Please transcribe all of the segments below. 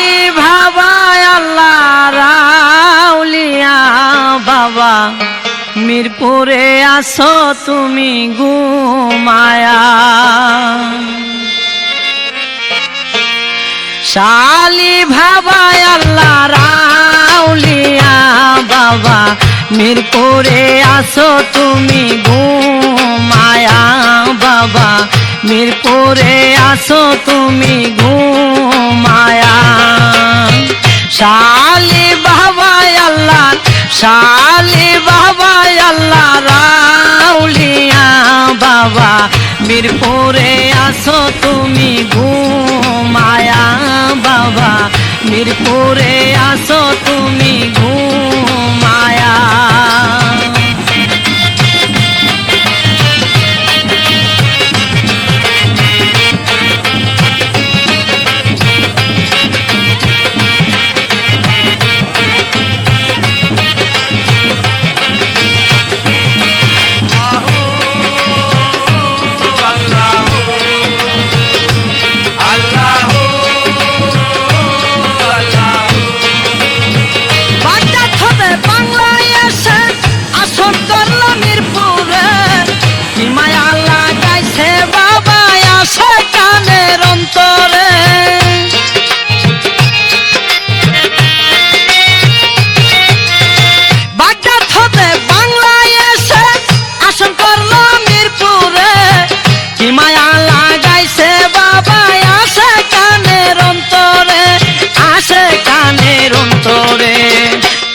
শালি ভাবায় আল্লাহ রাউলিয়া বাবা মিরপুরে আসো তুমি ঘুমায়া শালি ভাবায় আল্লাহ রাউলিয়া বাবা মিরপুরে আসো তুমি ঘুমায়া বাবা মিরপুরে আসো তুমি ঘুমায়া শালি ভাবায় আল্লাহ শালি ভাবায় আল্লাহ রাউলিয়া বাবা মিরপুরে আসো তুমি ঘুমায়া বাবা মিরপুরে আসো তুমি ঘুমায়া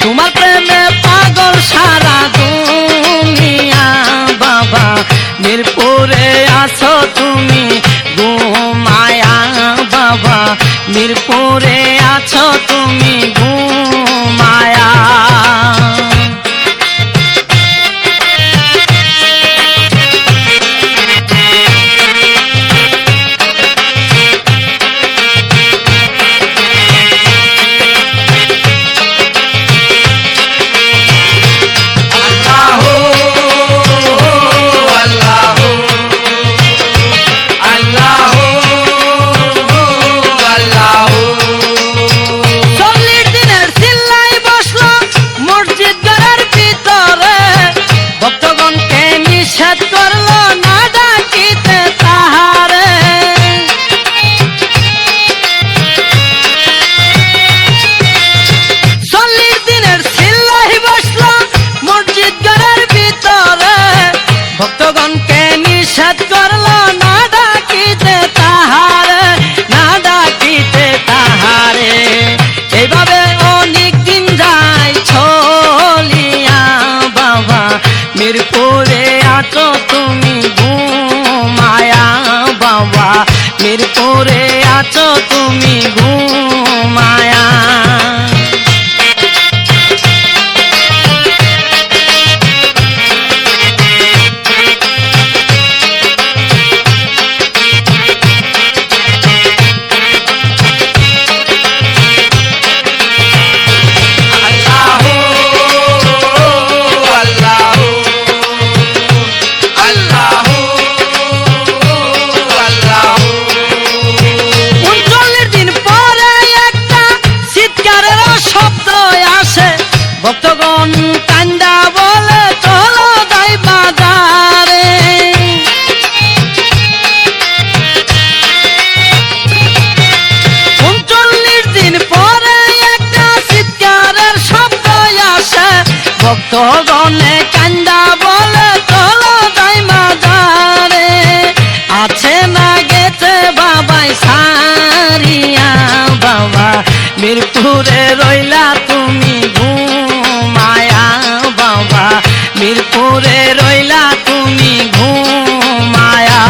তোমার প্রেমে পাগল সারা দুনিয়া বাবা মিরপুরে আসো তুমি ঘুমায়া বাবা মিরপুরে আছো তুমি ঘুমায়া ভক্তগণকে নিষেধ করলো না ডাকিতে তাহারে না ডাকিতে তাহারে এইভাবে অনেক দিন যায় চলিয়া বাবা মিরপুরে আছো তুমি ঘুমায়া বাবা মিরপুরে আছো তুমি ঘুমায়া ভক্তগণ কান্দা বলে চলো যাই বাজারে 39 দিন পরে একটা চিৎকারের শব্দ আসে ভক্তগণে কান্দা বলে চলো যাই বাজারে আছে না গেছে বাবাই সারিয়া বাবা মিরপুরে রইলা তুমি মিরপুরে রইলা তুমি ঘুমায়া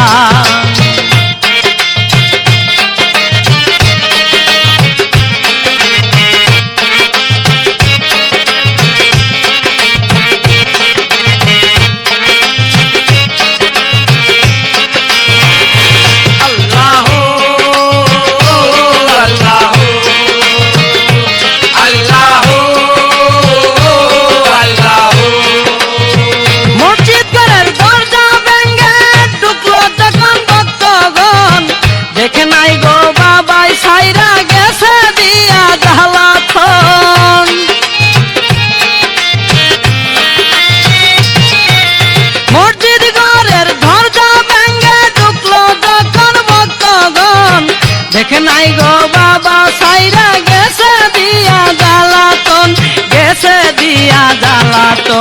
মসজিদ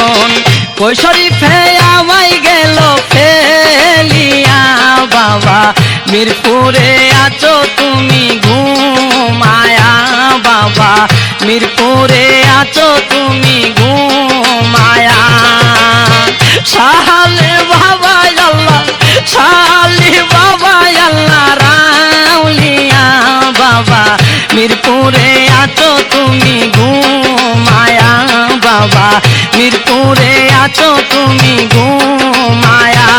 মরণ কই শরীফে আমায় গেল ফেলিয়া বাবা মিরপুরে আছো তুমি ঘুমায়া বাবা মিরপুরে আছো তুমি ঘুমায়া শাহালে বাবা আল্লাহ শালি বাবা আল্লাহ রাউলিয়া বাবা মিরপুরে আছো তুমি ঘুমায়া বাবা মিরপুরে আছো তুমি ঘুমায়া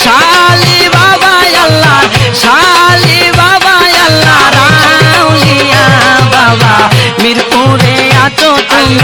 শালি বাবা আল্লাহ শালি বাবা আল্লাহ রাউলিয়া বাবা মিরপুরে আছো তুমি